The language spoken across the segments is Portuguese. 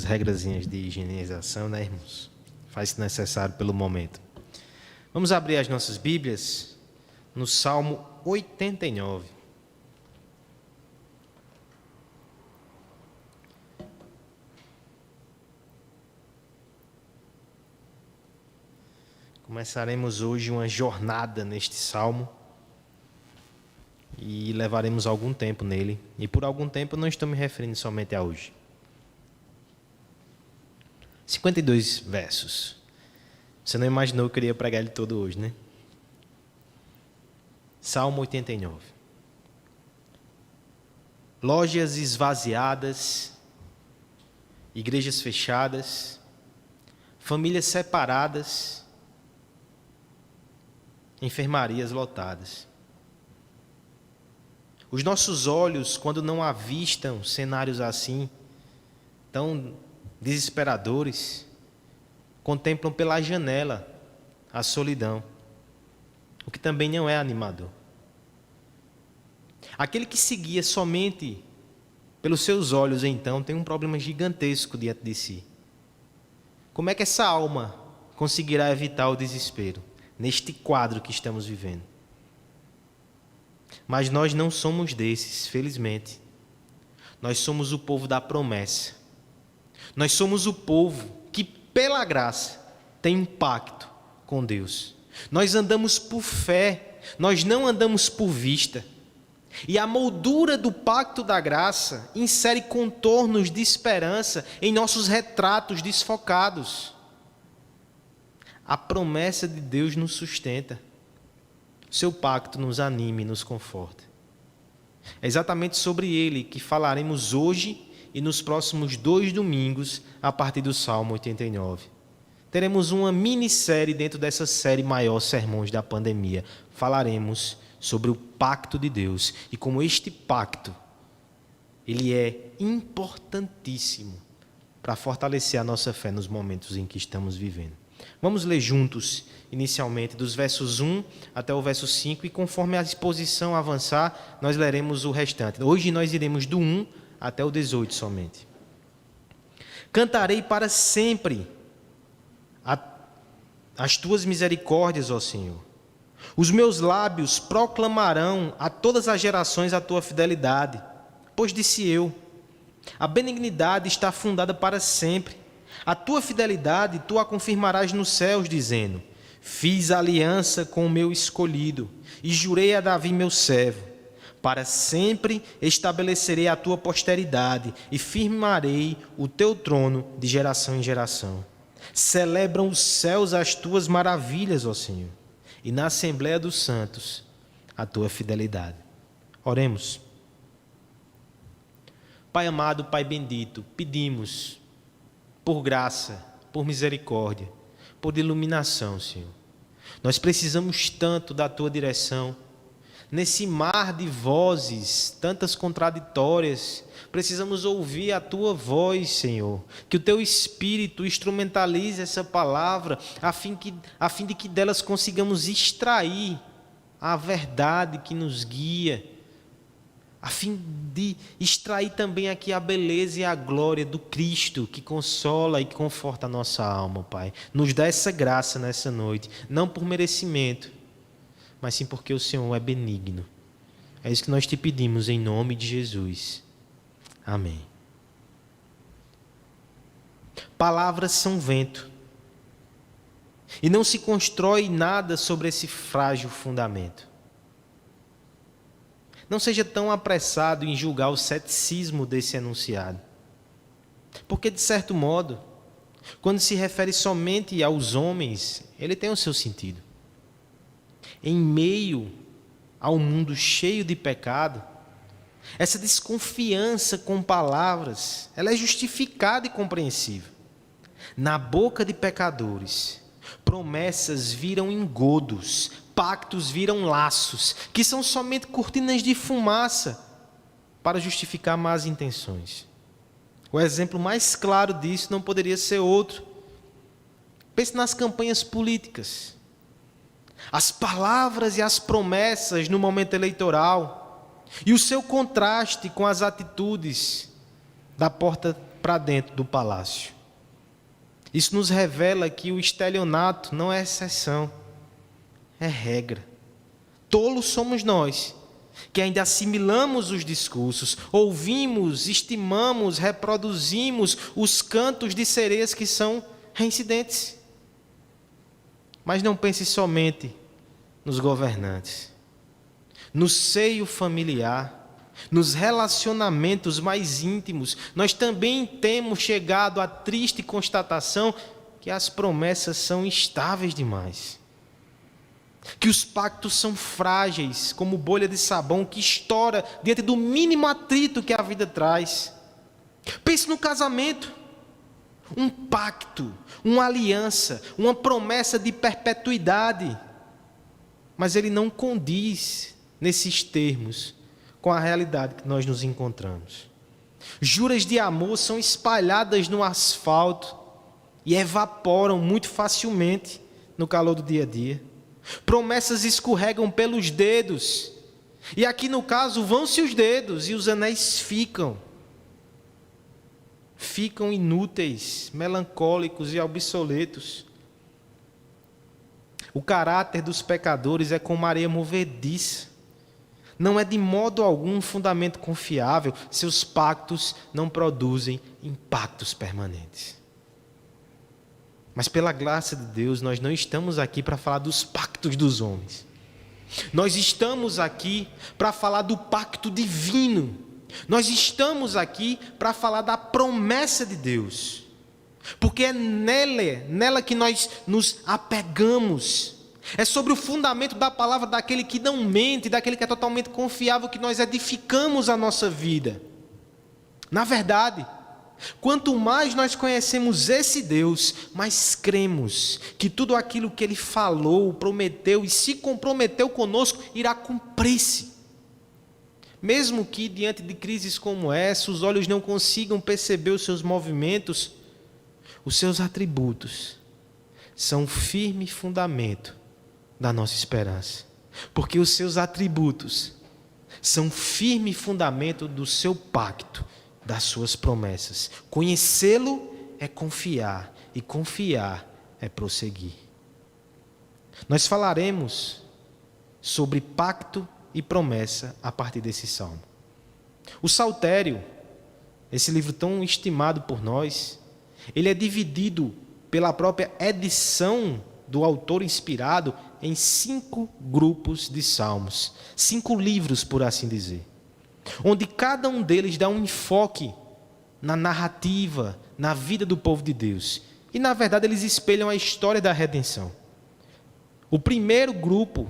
regrazinhas de higienização, né, irmãos? Faz-se necessário pelo momento. Vamos abrir as nossas Bíblias no Salmo 89. Começaremos hoje uma jornada neste salmo e levaremos algum tempo nele. E por algum tempo eu não estou me referindo somente a hoje. 52 versos. Você não imaginou que eu iria pregar ele todo hoje, né? Salmo 89. Lojas esvaziadas, igrejas fechadas, famílias separadas, enfermarias lotadas. Os nossos olhos, quando não avistam cenários assim, tão desesperadores, contemplam pela janela a solidão, o que também não é animador. Aquele que se guia somente pelos seus olhos, então, tem um problema gigantesco diante de si. Como é que essa alma conseguirá evitar o desespero neste quadro que estamos vivendo? Mas nós não somos desses, felizmente. Nós somos o povo da promessa. Nós somos o povo que, pela graça, tem um pacto com Deus. Nós andamos por fé, nós não andamos por vista. E a moldura do pacto da graça insere contornos de esperança em nossos retratos desfocados. A promessa de Deus nos sustenta. O seu pacto nos anima e nos conforta. É exatamente sobre ele que falaremos hoje e nos próximos 2 domingos, a partir do Salmo 89. Teremos uma minissérie dentro dessa série maior, Sermões da Pandemia. Falaremos sobre o pacto de Deus e como este pacto, ele é importantíssimo para fortalecer a nossa fé nos momentos em que estamos vivendo. Vamos ler juntos, inicialmente, dos versos 1 até o verso 5, e conforme a exposição avançar, nós leremos o restante. Hoje nós iremos do 1 até o 18 somente. Cantarei para sempre as tuas misericórdias, ó Senhor. Os meus lábios proclamarão a todas as gerações a tua fidelidade. Pois disse eu, a benignidade está fundada para sempre. A tua fidelidade tu a confirmarás nos céus, dizendo, fiz aliança com o meu escolhido e jurei a Davi meu servo. Para sempre estabelecerei a tua posteridade e firmarei o teu trono de geração em geração. Celebram os céus as tuas maravilhas, ó Senhor, e na Assembleia dos Santos a tua fidelidade. Oremos. Pai amado, Pai bendito, pedimos por graça, por misericórdia, por iluminação, Senhor. Nós precisamos tanto da tua direção. Nesse mar de vozes, tantas contraditórias, precisamos ouvir a tua voz, Senhor. Que o teu Espírito instrumentalize essa palavra, a fim de que delas consigamos extrair a verdade que nos guia, a fim de extrair também aqui a beleza e a glória do Cristo que consola e conforta a nossa alma, Pai. Nos dá essa graça nessa noite, não por merecimento, mas sim porque o Senhor é benigno. É isso que nós te pedimos em nome de Jesus. Amém. Palavras são vento, e não se constrói nada sobre esse frágil fundamento. Não seja tão apressado em julgar o ceticismo desse enunciado, porque, de certo modo, quando se refere somente aos homens, ele tem o seu sentido. Em meio ao mundo cheio de pecado, essa desconfiança com palavras, ela é justificada e compreensível. Na boca de pecadores, promessas viram engodos, pactos viram laços, que são somente cortinas de fumaça para justificar más intenções. O exemplo mais claro disso não poderia ser outro. Pense nas campanhas políticas. As palavras e as promessas no momento eleitoral e o seu contraste com as atitudes da porta para dentro do palácio. Isso nos revela que o estelionato não é exceção, é regra. Tolos somos nós, que ainda assimilamos os discursos, ouvimos, estimamos, reproduzimos os cantos de sereias que são reincidentes. Mas não pense somente nos governantes. No seio familiar, nos relacionamentos mais íntimos, nós também temos chegado à triste constatação que as promessas são instáveis demais. Que os pactos são frágeis, como bolha de sabão que estoura diante do mínimo atrito que a vida traz. Pense no casamento. Um pacto, uma aliança, uma promessa de perpetuidade. Mas ele não condiz nesses termos com a realidade que nós nos encontramos. Juras de amor são espalhadas no asfalto e evaporam muito facilmente no calor do dia a dia. Promessas escorregam pelos dedos, e aqui no caso vão-se os dedos e os anéis ficam inúteis, melancólicos e obsoletos. O caráter dos pecadores é como areia movediça. Não é de modo algum um fundamento confiável. Seus pactos não produzem impactos permanentes. Mas pela graça de Deus, nós não estamos aqui para falar dos pactos dos homens. Nós estamos aqui para falar do pacto divino. Nós estamos aqui para falar da promessa de Deus. Porque é nela que nós nos apegamos. É sobre o fundamento da palavra daquele que não mente, daquele que é totalmente confiável, que nós edificamos a nossa vida. Na verdade, quanto mais nós conhecemos esse Deus, mais cremos que tudo aquilo que Ele falou, prometeu e se comprometeu conosco irá cumprir-se. Mesmo que diante de crises como essa, os olhos não consigam perceber os seus movimentos, os seus atributos são um firme fundamento da nossa esperança. Porque os seus atributos são um firme fundamento do seu pacto, das suas promessas. Conhecê-lo é confiar, e confiar é prosseguir. Nós falaremos sobre pacto e promessa a partir desse salmo. O Saltério, esse livro tão estimado por nós, ele é dividido pela própria edição do autor inspirado em 5 grupos de salmos, 5 livros, por assim dizer, onde cada um deles dá um enfoque na narrativa, na vida do povo de Deus. E, na verdade, eles espelham a história da redenção. O primeiro grupo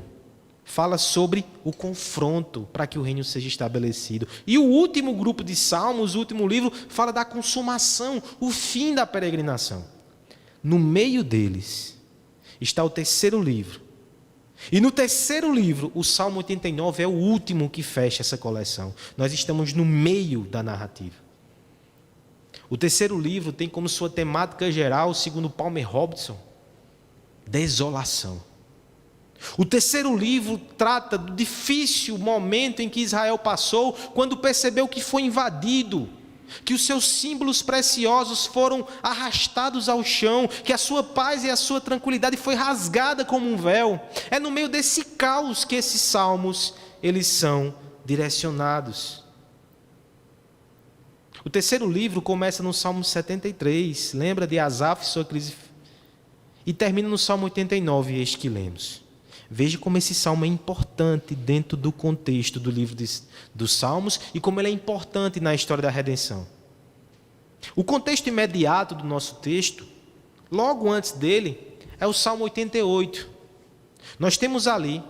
fala sobre o confronto para que o reino seja estabelecido. E o último grupo de salmos, o último livro, fala da consumação, o fim da peregrinação. No meio deles está o terceiro livro. E no terceiro livro, o Salmo 89 é o último que fecha essa coleção. Nós estamos no meio da narrativa. O terceiro livro tem como sua temática geral, segundo Palmer Robertson, desolação. O terceiro livro trata do difícil momento em que Israel passou, quando percebeu que foi invadido, que os seus símbolos preciosos foram arrastados ao chão, que a sua paz e a sua tranquilidade foi rasgada como um véu. É no meio desse caos que esses salmos, eles são direcionados. O terceiro livro começa no Salmo 73, lembra de Asaf e sua crise, e termina no Salmo 89, este que lemos. Veja como esse salmo é importante dentro do contexto do livro dos Salmos e como ele é importante na história da redenção. O contexto imediato do nosso texto, logo antes dele, é o Salmo 88. Nós temos ali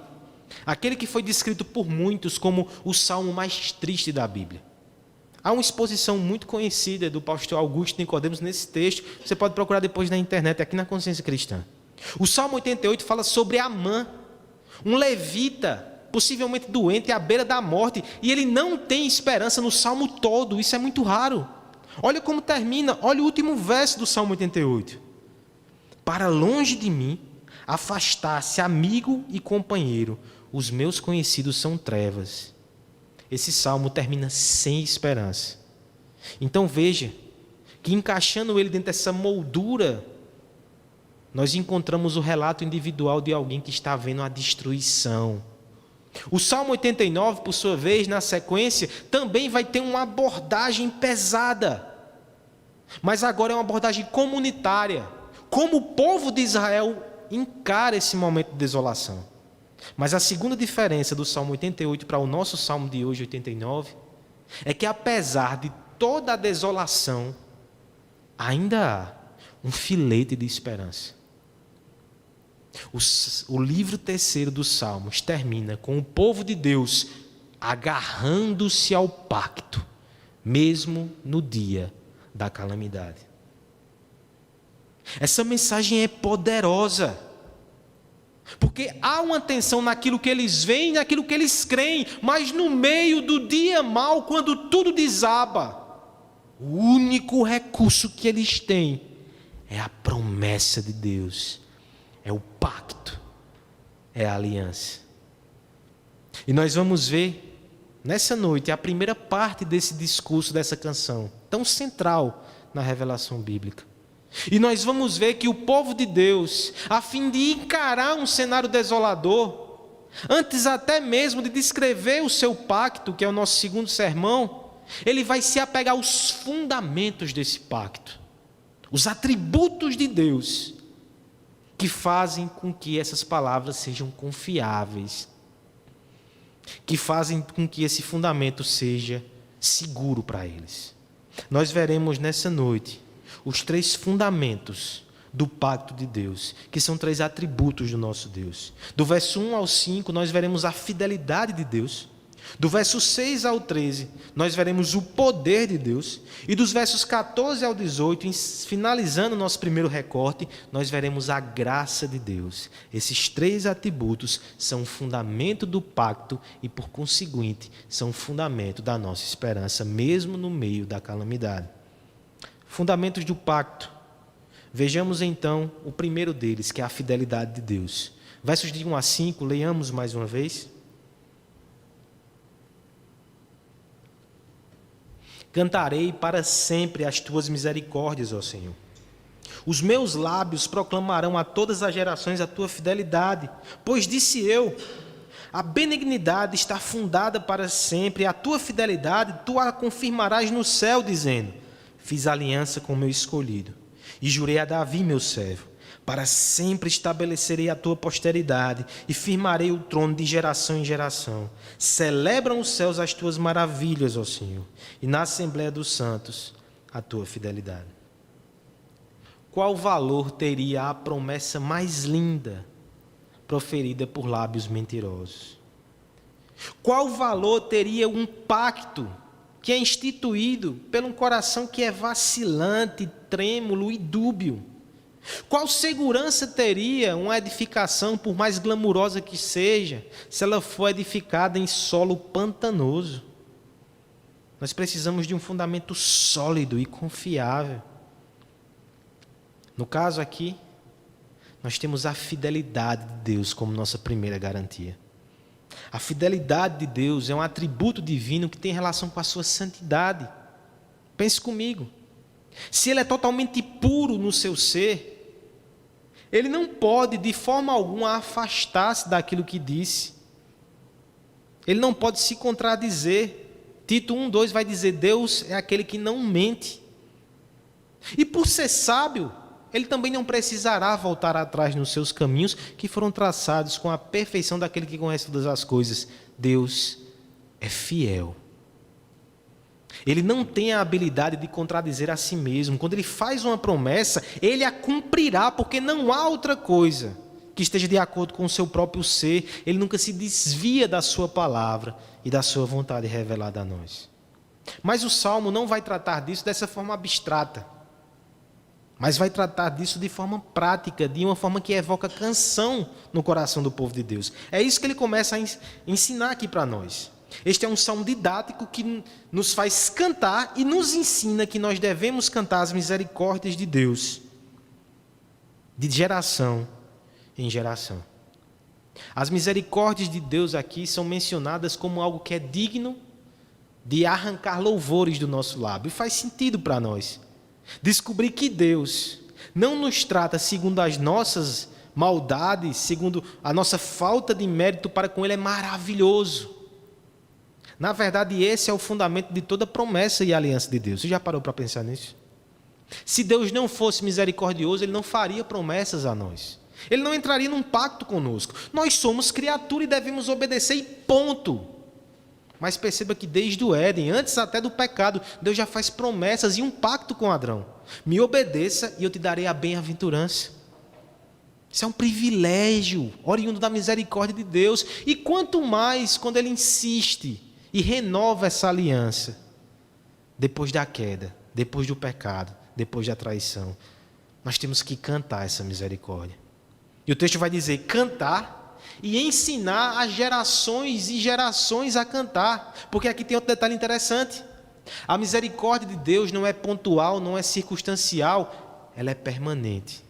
aquele que foi descrito por muitos como o salmo mais triste da Bíblia. Há uma exposição muito conhecida do pastor Augusto Nicodemos nesse texto, você pode procurar depois na internet, aqui na Consciência Cristã. O Salmo 88 fala sobre Amã, um levita, possivelmente doente, à beira da morte, e ele não tem esperança no salmo todo. Isso é muito raro. Olha como termina, olha o último verso do Salmo 88. Para longe de mim, afastar-se amigo e companheiro, os meus conhecidos são trevas. Esse salmo termina sem esperança. Então veja que que encaixando ele dentro dessa moldura, nós encontramos o relato individual de alguém que está vendo a destruição. O Salmo 89, por sua vez, na sequência, também vai ter uma abordagem pesada, mas agora é uma abordagem comunitária, como o povo de Israel encara esse momento de desolação. Mas a segunda diferença do Salmo 88 para o nosso Salmo de hoje, 89, é que apesar de toda a desolação, ainda há um filete de esperança. O livro terceiro dos Salmos termina com o povo de Deus agarrando-se ao pacto, mesmo no dia da calamidade. Essa mensagem é poderosa, porque há uma tensão naquilo que eles veem, naquilo que eles creem, mas no meio do dia mau, quando tudo desaba, o único recurso que eles têm é a promessa de Deus, é o pacto, é a aliança. E nós vamos ver nessa noite a primeira parte desse discurso, dessa canção, tão central na revelação bíblica. E nós vamos ver que o povo de Deus, a fim de encarar um cenário desolador, antes até mesmo de descrever o seu pacto, que é o nosso segundo sermão, ele vai se apegar aos fundamentos desse pacto, os atributos de Deus, que fazem com que essas palavras sejam confiáveis, que fazem com que esse fundamento seja seguro para eles. Nós veremos nessa noite os 3 fundamentos do pacto de Deus, que são 3 atributos do nosso Deus. Do verso 1 ao 5, nós veremos a fidelidade de Deus. Do verso 6 ao 13, nós veremos o poder de Deus. E dos versos 14 ao 18, finalizando o nosso primeiro recorte, nós veremos a graça de Deus. Esses 3 atributos são o fundamento do pacto e, por conseguinte, são o fundamento da nossa esperança, mesmo no meio da calamidade. Fundamentos do pacto. Vejamos então o primeiro deles, que é a fidelidade de Deus. Versos de 1 a 5, leiamos mais uma vez. Cantarei para sempre as tuas misericórdias, ó Senhor. Os meus lábios proclamarão a todas as gerações a tua fidelidade, pois disse eu, a benignidade está fundada para sempre, e a tua fidelidade tu a confirmarás no céu, dizendo, fiz aliança com o meu escolhido, e jurei a Davi, meu servo, para sempre estabelecerei a tua posteridade, e firmarei o trono de geração em geração. Celebram os céus as tuas maravilhas, ó Senhor, e na Assembleia dos Santos a tua fidelidade. Qual valor teria a promessa mais linda proferida por lábios mentirosos? Qual valor teria um pacto que é instituído por um coração que é vacilante, trêmulo e dúbio? Qual segurança teria uma edificação, por mais glamurosa que seja, se ela for edificada em solo pantanoso? Nós precisamos de um fundamento sólido e confiável. No caso aqui, nós temos a fidelidade de Deus como nossa primeira garantia. A fidelidade de Deus é um atributo divino que tem relação com a sua santidade. Pense comigo. Se ele é totalmente puro no seu ser, ele não pode de forma alguma afastar-se daquilo que disse. Ele não pode se contradizer. Tito 1:2 vai dizer, Deus é aquele que não mente. E por ser sábio, ele também não precisará voltar atrás nos seus caminhos que foram traçados com a perfeição daquele que conhece todas as coisas. Deus é fiel. Ele não tem a habilidade de contradizer a si mesmo. Quando ele faz uma promessa, ele a cumprirá, porque não há outra coisa que esteja de acordo com o seu próprio ser. Ele nunca se desvia da sua palavra e da sua vontade revelada a nós. Mas o Salmo não vai tratar disso dessa forma abstrata, mas vai tratar disso de forma prática, de uma forma que evoca canção no coração do povo de Deus. É isso que ele começa a ensinar aqui para nós. Este é um salmo didático que nos faz cantar e nos ensina que nós devemos cantar as misericórdias de Deus, de geração em geração. As misericórdias de Deus aqui são mencionadas como algo que é digno de arrancar louvores do nosso lábio. E faz sentido para nós. Descobrir que Deus não nos trata segundo as nossas maldades, segundo a nossa falta de mérito para com Ele, é maravilhoso. Na verdade, esse é o fundamento de toda promessa e aliança de Deus. Você já parou para pensar nisso? Se Deus não fosse misericordioso, Ele não faria promessas a nós. Ele não entraria num pacto conosco. Nós somos criatura e devemos obedecer e ponto. Mas perceba que desde o Éden, antes até do pecado, Deus já faz promessas e um pacto com Adão. Me obedeça e eu te darei a bem-aventurança. Isso é um privilégio, oriundo da misericórdia de Deus. E quanto mais quando Ele insiste e renova essa aliança, depois da queda, depois do pecado, depois da traição, nós temos que cantar essa misericórdia. E o texto vai dizer, cantar e ensinar as gerações e gerações a cantar. Porque aqui tem outro detalhe interessante. A misericórdia de Deus não é pontual, não é circunstancial, ela é permanente.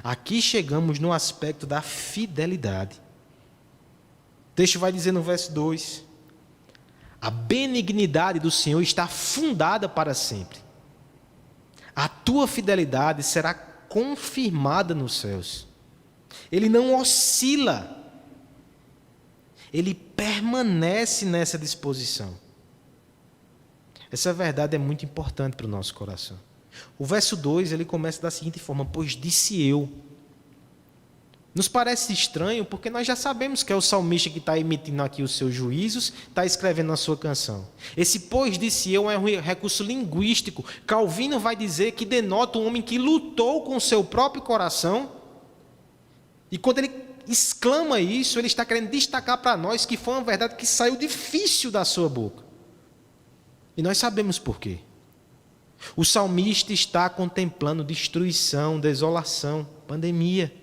Aqui chegamos no aspecto da fidelidade. O texto vai dizer no verso 2, a benignidade do Senhor está fundada para sempre. A tua fidelidade será confirmada nos céus. Ele não oscila. Ele permanece nessa disposição. Essa verdade é muito importante para o nosso coração. O verso 2, ele começa da seguinte forma, pois disse eu. Nos parece estranho, porque nós já sabemos que é o salmista que está emitindo aqui os seus juízos, está escrevendo a sua canção. Esse pois disse eu é um recurso linguístico. Calvino vai dizer que denota um homem que lutou com o seu próprio coração, e quando ele exclama isso, ele está querendo destacar para nós que foi uma verdade que saiu difícil da sua boca. E nós sabemos por quê. O salmista está contemplando destruição, desolação, pandemia.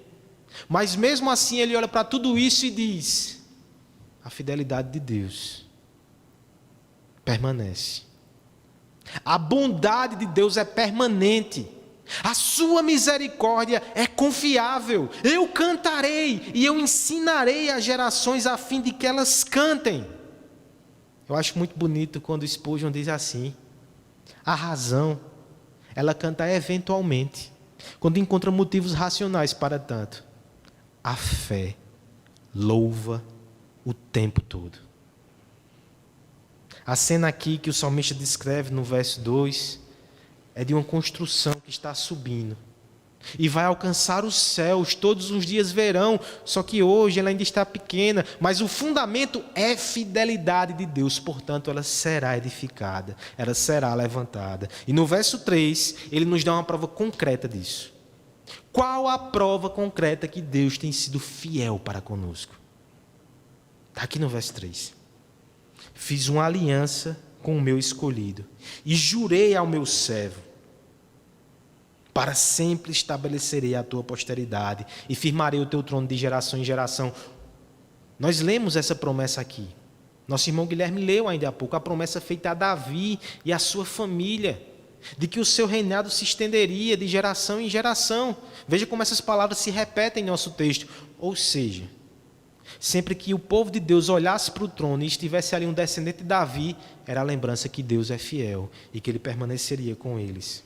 Mas mesmo assim ele olha para tudo isso e diz, a fidelidade de Deus permanece. A bondade de Deus é permanente. A sua misericórdia é confiável. Eu cantarei e eu ensinarei às gerações a fim de que elas cantem. Eu acho muito bonito quando Spurgeon diz assim, a razão, ela canta eventualmente, quando encontra motivos racionais para tanto. A fé louva o tempo todo. A cena aqui que o salmista descreve no verso 2 é de uma construção que está subindo e vai alcançar os céus, todos os dias verão, só que hoje ela ainda está pequena, mas o fundamento é fidelidade de Deus, portanto ela será edificada, ela será levantada. E no verso 3, ele nos dá uma prova concreta disso. Qual a prova concreta que Deus tem sido fiel para conosco? Está aqui no verso 3. Fiz uma aliança com o meu escolhido e jurei ao meu servo, para sempre estabelecerei a tua posteridade e firmarei o teu trono de geração em geração. Nós lemos essa promessa aqui. Nosso irmão Guilherme leu ainda há pouco a promessa feita a Davi e a sua família, de que o seu reinado se estenderia de geração em geração. Veja como essas palavras se repetem em nosso texto. Ou seja, sempre que o povo de Deus olhasse para o trono e estivesse ali um descendente de Davi, era a lembrança que Deus é fiel e que ele permaneceria com eles.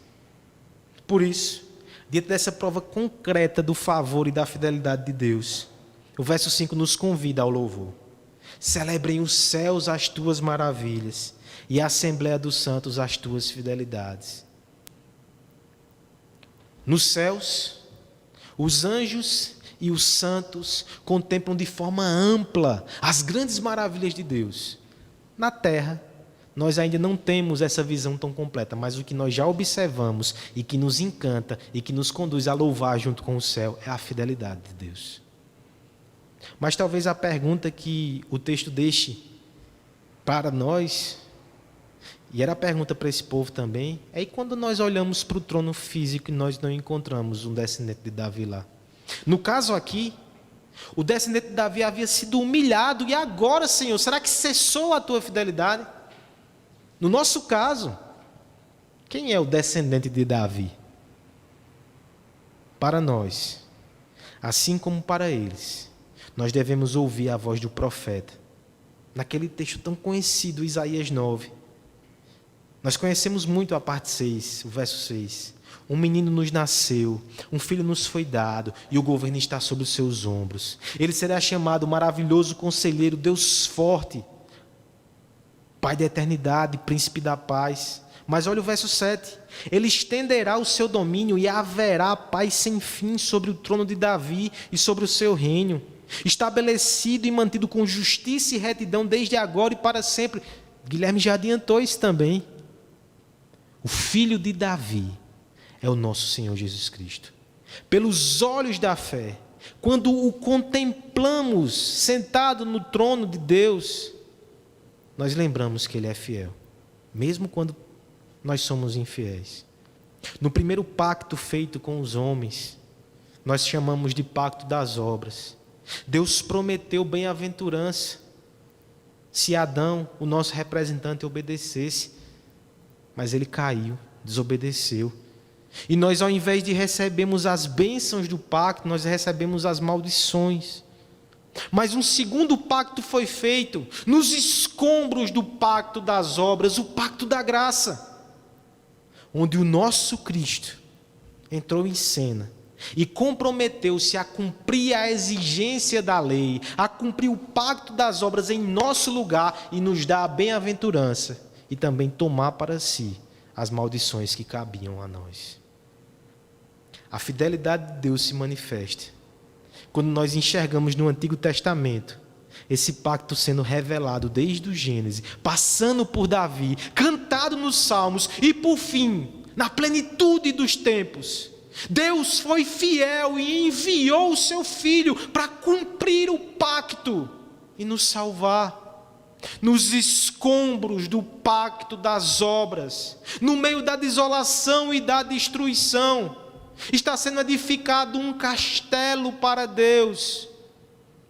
Por isso, diante dessa prova concreta do favor e da fidelidade de Deus, o verso 5 nos convida ao louvor. Celebrem os céus as tuas maravilhas e a Assembleia dos Santos as tuas fidelidades. Nos céus, os anjos e os santos contemplam de forma ampla as grandes maravilhas de Deus. Na terra, nós ainda não temos essa visão tão completa, mas o que nós já observamos e que nos encanta e que nos conduz a louvar junto com o céu é a fidelidade de Deus. Mas talvez a pergunta que o texto deixe para nós, e era a pergunta para esse povo também, é: e quando nós olhamos para o trono físico e nós não encontramos um descendente de Davi lá? No caso aqui, o descendente de Davi havia sido humilhado, e agora, Senhor, será que cessou a tua fidelidade? No nosso caso, quem é o descendente de Davi? Para nós, assim como para eles, nós devemos ouvir a voz do profeta, naquele texto tão conhecido, Isaías 9. Nós conhecemos muito a parte 6, o verso 6. Um menino nos nasceu, um filho nos foi dado, e o governo está sobre os seus ombros. Ele será chamado Maravilhoso Conselheiro, Deus Forte, Pai da Eternidade, Príncipe da Paz. Mas olha o verso 7. Ele estenderá o seu domínio e haverá paz sem fim sobre o trono de Davi e sobre o seu reino, estabelecido e mantido com justiça e retidão desde agora e para sempre. Guilherme já adiantou isso também. O filho de Davi é o nosso Senhor Jesus Cristo. Pelos olhos da fé, quando o contemplamos sentado no trono de Deus, nós lembramos que Ele é fiel, mesmo quando nós somos infiéis. No primeiro pacto feito com os homens, nós chamamos de pacto das obras. Deus prometeu bem-aventurança se Adão, o nosso representante, obedecesse, mas ele caiu, desobedeceu. E nós, ao invés de recebermos as bênçãos do pacto, nós recebemos as maldições. Mas um segundo pacto foi feito nos escombros do pacto das obras, o pacto da graça, onde o nosso Cristo entrou em cena e comprometeu-se a cumprir a exigência da lei, a cumprir o pacto das obras em nosso lugar e nos dar a bem-aventurança e também tomar para si as maldições que cabiam a nós. A fidelidade de Deus se manifesta quando nós enxergamos no Antigo Testamento esse pacto sendo revelado desde o Gênesis, passando por Davi, cantado nos Salmos e por fim, na plenitude dos tempos, Deus foi fiel e enviou o seu Filho para cumprir o pacto e nos salvar. Nos escombros do pacto das obras, no meio da desolação e da destruição, está sendo edificado um castelo para Deus.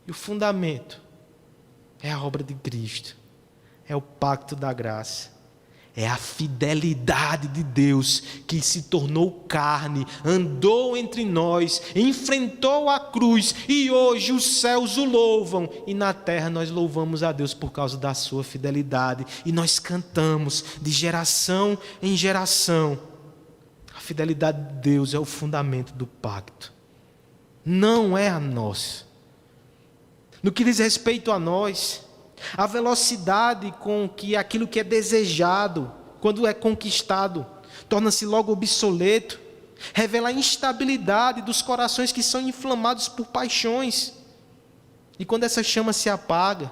E o fundamento é a obra de Cristo, é o pacto da graça, é a fidelidade de Deus que se tornou carne, andou entre nós, enfrentou a cruz e hoje os céus o louvam e na terra nós louvamos a Deus por causa da sua fidelidade e nós cantamos de geração em geração. A fidelidade de Deus é o fundamento do pacto, não é a nossa. No que diz respeito a nós, a velocidade com que aquilo que é desejado, quando é conquistado, torna-se logo obsoleto, revela a instabilidade dos corações que são inflamados por paixões. E quando essa chama se apaga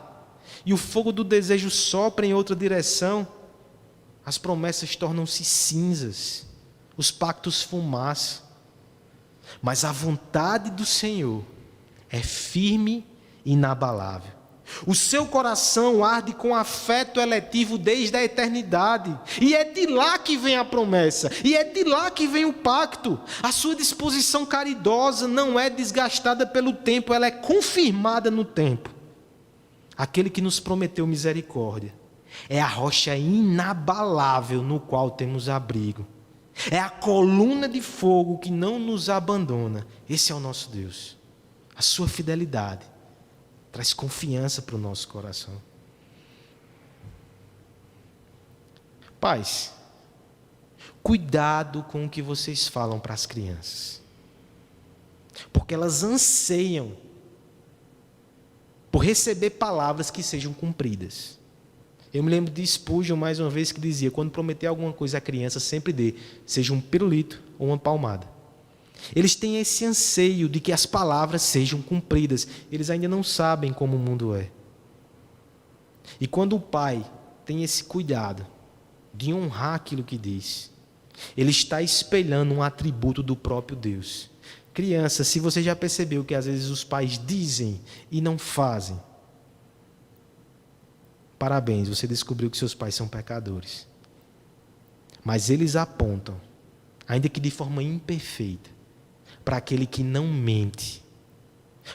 e o fogo do desejo sopra em outra direção, as promessas tornam-se cinzas, os pactos fumaça. Mas a vontade do Senhor é firme e inabalável. O seu coração arde com afeto eletivo desde a eternidade. E é de lá que vem a promessa. E é de lá que vem o pacto. A sua disposição caridosa não é desgastada pelo tempo, ela é confirmada no tempo. Aquele que nos prometeu misericórdia é a rocha inabalável no qual temos abrigo. É a coluna de fogo que não nos abandona. Esse é o nosso Deus. A sua fidelidade traz confiança para o nosso coração. Pais, cuidado com o que vocês falam para as crianças, porque elas anseiam por receber palavras que sejam cumpridas. Eu me lembro de Spurgeon, mais uma vez, que dizia: quando prometer alguma coisa à criança, sempre dê, seja um pirulito ou uma palmada. Eles têm esse anseio de que as palavras sejam cumpridas. Eles ainda não sabem como o mundo é. E quando o pai tem esse cuidado de honrar aquilo que diz, ele está espelhando um atributo do próprio Deus. Criança, se você já percebeu que às vezes os pais dizem e não fazem, parabéns, você descobriu que seus pais são pecadores. Mas eles apontam, ainda que de forma imperfeita, para aquele que não mente,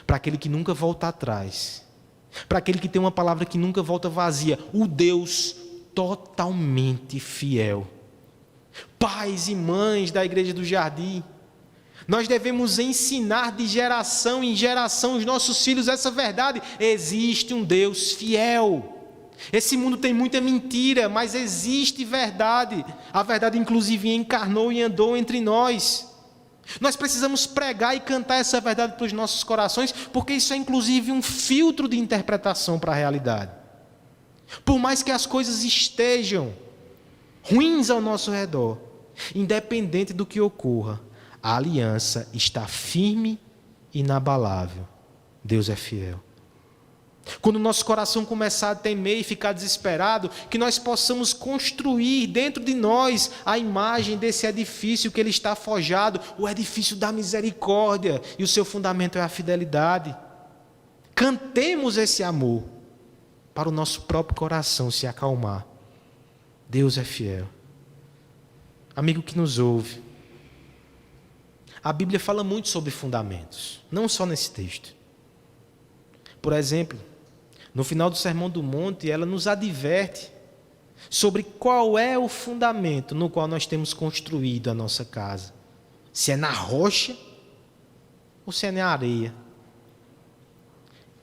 para aquele que nunca volta atrás, para aquele que tem uma palavra que nunca volta vazia, o Deus totalmente fiel. Pais e mães da Igreja do Jardim, nós devemos ensinar de geração em geração os nossos filhos essa verdade. Existe um Deus fiel. Esse mundo tem muita mentira, mas existe verdade. A verdade, inclusive, encarnou e andou entre nós. Nós precisamos pregar e cantar essa verdade para os nossos corações, porque isso é, inclusive, um filtro de interpretação para a realidade. Por mais que as coisas estejam ruins ao nosso redor, independente do que ocorra, a aliança está firme e inabalável. Deus é fiel. Quando o nosso coração começar a temer e ficar desesperado, que nós possamos construir dentro de nós a imagem desse edifício que ele está forjado, o edifício da misericórdia, e o seu fundamento é a fidelidade. Cantemos esse amor para o nosso próprio coração se acalmar. Deus é fiel. Amigo que nos ouve, a Bíblia fala muito sobre fundamentos, não só nesse texto. Por exemplo, no final do Sermão do Monte, ela nos adverte sobre qual é o fundamento no qual nós temos construído a nossa casa. Se é na rocha ou se é na areia.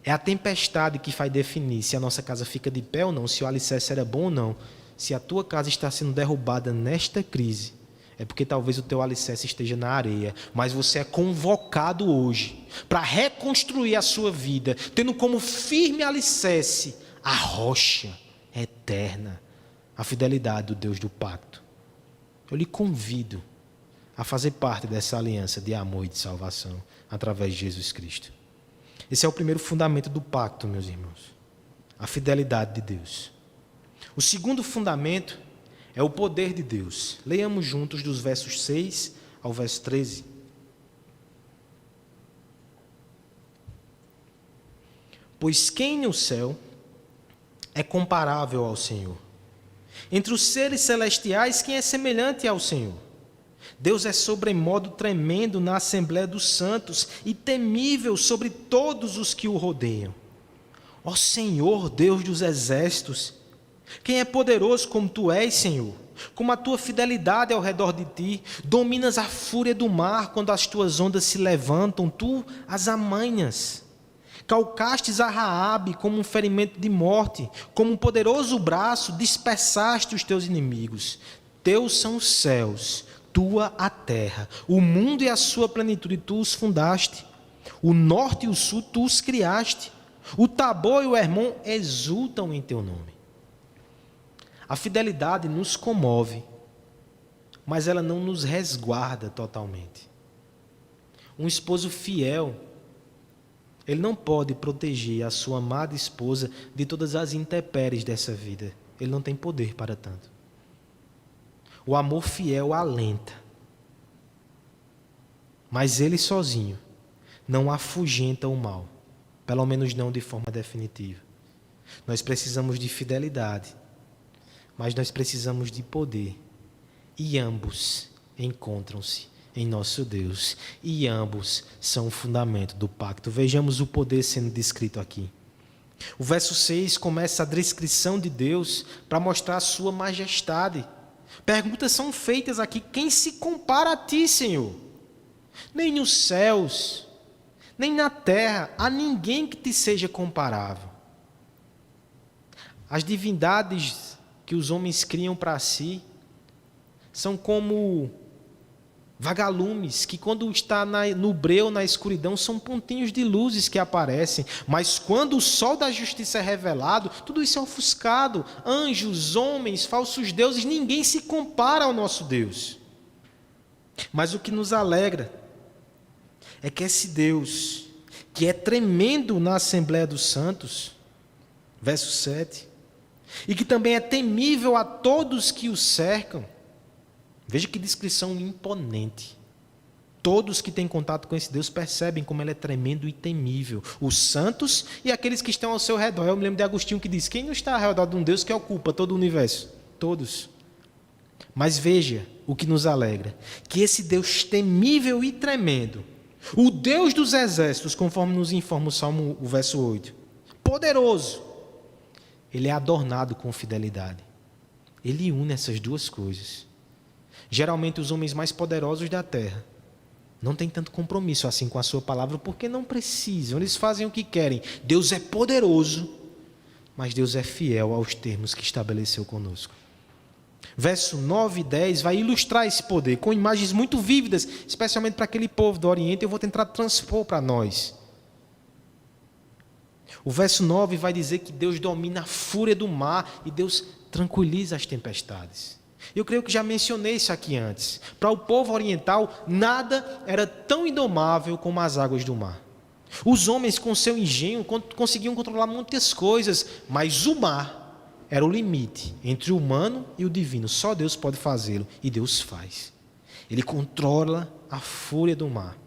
É a tempestade que vai definir se a nossa casa fica de pé ou não, se o alicerce era bom ou não. Se a tua casa está sendo derrubada nesta crise, é porque talvez o teu alicerce esteja na areia, mas você é convocado hoje para reconstruir a sua vida, tendo como firme alicerce a rocha eterna, a fidelidade do Deus do pacto. Eu lhe convido a fazer parte dessa aliança de amor e de salvação através de Jesus Cristo. Esse é o primeiro fundamento do pacto, meus irmãos, a fidelidade de Deus. O segundo fundamento é o poder de Deus. Leiamos juntos dos versos 6 ao verso 13. Pois quem no céu é comparável ao Senhor? Entre os seres celestiais, quem é semelhante ao Senhor? Deus é sobremodo tremendo na Assembleia dos Santos e temível sobre todos os que o rodeiam. Ó Senhor, Deus dos exércitos, quem é poderoso como tu és, Senhor? Como a tua fidelidade ao redor de ti, dominas a fúria do mar quando as tuas ondas se levantam, tu as amanhas. Calcastes a Raabe como um ferimento de morte, como um poderoso braço dispersaste os teus inimigos. Teus são os céus, tua a terra, o mundo e a sua plenitude tu os fundaste. O norte e o sul tu os criaste. O Tabor e o Hermon exultam em teu nome. A fidelidade nos comove, mas ela não nos resguarda totalmente. Um esposo fiel, ele não pode proteger a sua amada esposa de todas as intempéries dessa vida. Ele não tem poder para tanto. O amor fiel alenta, mas ele sozinho não afugenta o mal, pelo menos não de forma definitiva. Nós precisamos de fidelidade, mas nós precisamos de poder, e ambos encontram-se em nosso Deus, e ambos são o fundamento do pacto. Vejamos o poder sendo descrito aqui. O verso 6 começa a descrição de Deus para mostrar a sua majestade. Perguntas são feitas aqui: quem se compara a ti, Senhor? Nem nos céus, nem na terra, há ninguém que te seja comparável. As divindades que os homens criam para si são como vagalumes que, quando está no breu, na escuridão, são pontinhos de luzes que aparecem, mas quando o sol da justiça é revelado, tudo isso é ofuscado. Anjos, homens, falsos deuses, ninguém se compara ao nosso Deus. Mas o que nos alegra é que esse Deus, que é tremendo na Assembleia dos Santos, verso 7, e que também é temível a todos que o cercam. Veja que descrição imponente. Todos que têm contato com esse Deus percebem como ele é tremendo e temível. Os santos e aqueles que estão ao seu redor. Eu me lembro de Agostinho que diz: quem não está ao redor de um Deus que ocupa todo o universo? Todos. Mas veja o que nos alegra: que esse Deus temível e tremendo, o Deus dos exércitos, conforme nos informa o Salmo, o verso 8, poderoso, ele é adornado com fidelidade. Ele une essas duas coisas. Geralmente os homens mais poderosos da terra não têm tanto compromisso assim com a sua palavra, porque não precisam, eles fazem o que querem. Deus é poderoso, mas Deus é fiel aos termos que estabeleceu conosco. Verso 9 e 10 vai ilustrar esse poder com imagens muito vívidas, especialmente para aquele povo do Oriente. Eu vou tentar transpor para nós. O verso 9 vai dizer que Deus domina a fúria do mar e Deus tranquiliza as tempestades. Eu creio que já mencionei isso aqui antes. Para o povo oriental, nada era tão indomável como as águas do mar. Os homens, com seu engenho, conseguiam controlar muitas coisas, mas o mar era o limite entre o humano e o divino. Só Deus pode fazê-lo, e Deus faz. Ele controla a fúria do mar.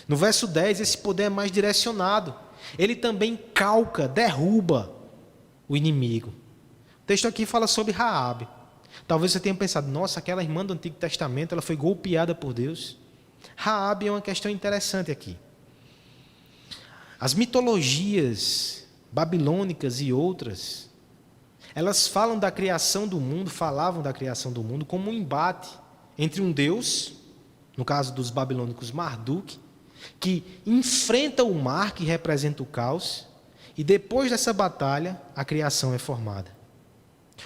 No verso 10, esse poder é mais direcionado. Ele também calca, derruba o inimigo. O texto aqui fala sobre Raabe. Talvez você tenha pensado, nossa, aquela irmã do Antigo Testamento, ela foi golpeada por Deus. Raabe é uma questão interessante aqui. As mitologias babilônicas e outras, elas falavam da criação do mundo como um embate entre um Deus, no caso dos babilônicos Marduk, que enfrenta o mar, que representa o caos, e depois dessa batalha, a criação é formada.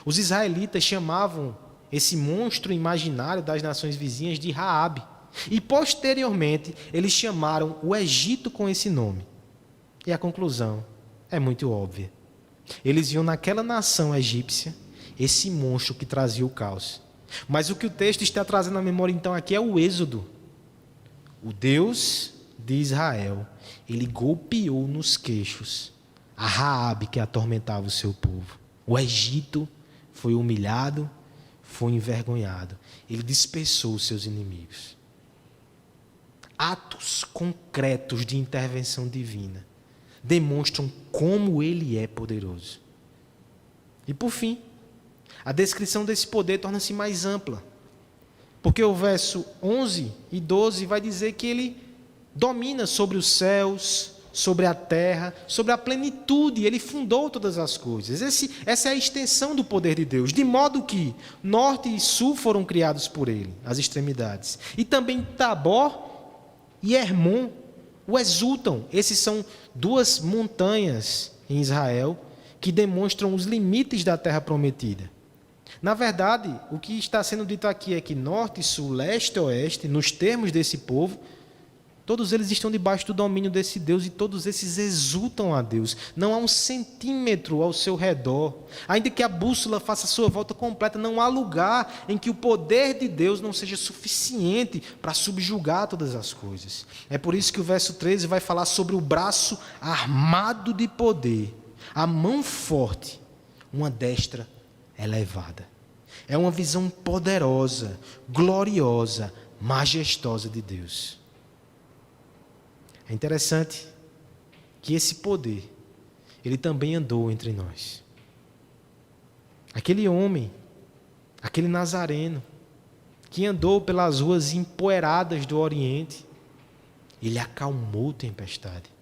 Os israelitas chamavam esse monstro imaginário das nações vizinhas de Raabe, e posteriormente eles chamaram o Egito com esse nome. E a conclusão é muito óbvia. Eles viam naquela nação egípcia esse monstro que trazia o caos. Mas o que o texto está trazendo à memória então aqui é o Êxodo. O Deus de Israel, ele golpeou nos queixos a Raabe que atormentava o seu povo. O Egito foi humilhado, foi envergonhado. Ele dispersou os seus inimigos. Atos concretos de intervenção divina demonstram como ele é poderoso. E por fim, a descrição desse poder torna-se mais ampla, porque o verso 11 e 12 vai dizer que ele domina sobre os céus, sobre a terra, sobre a plenitude, ele fundou todas as coisas. Essa é a extensão do poder de Deus, de modo que norte e sul foram criados por ele, as extremidades. E também Tabor e Hermon o exultam. Esses são duas montanhas em Israel que demonstram os limites da terra prometida. Na verdade, o que está sendo dito aqui é que norte, sul, leste e oeste, nos termos desse povo, todos eles estão debaixo do domínio desse Deus e todos esses exultam a Deus. Não há um centímetro ao seu redor. Ainda que a bússola faça a sua volta completa, não há lugar em que o poder de Deus não seja suficiente para subjugar todas as coisas. É por isso que o verso 13 vai falar sobre o braço armado de poder, a mão forte, uma destra elevada. É uma visão poderosa, gloriosa, majestosa de Deus. É interessante que esse poder, ele também andou entre nós. Aquele homem, aquele nazareno, que andou pelas ruas empoeiradas do Oriente, ele acalmou tempestade.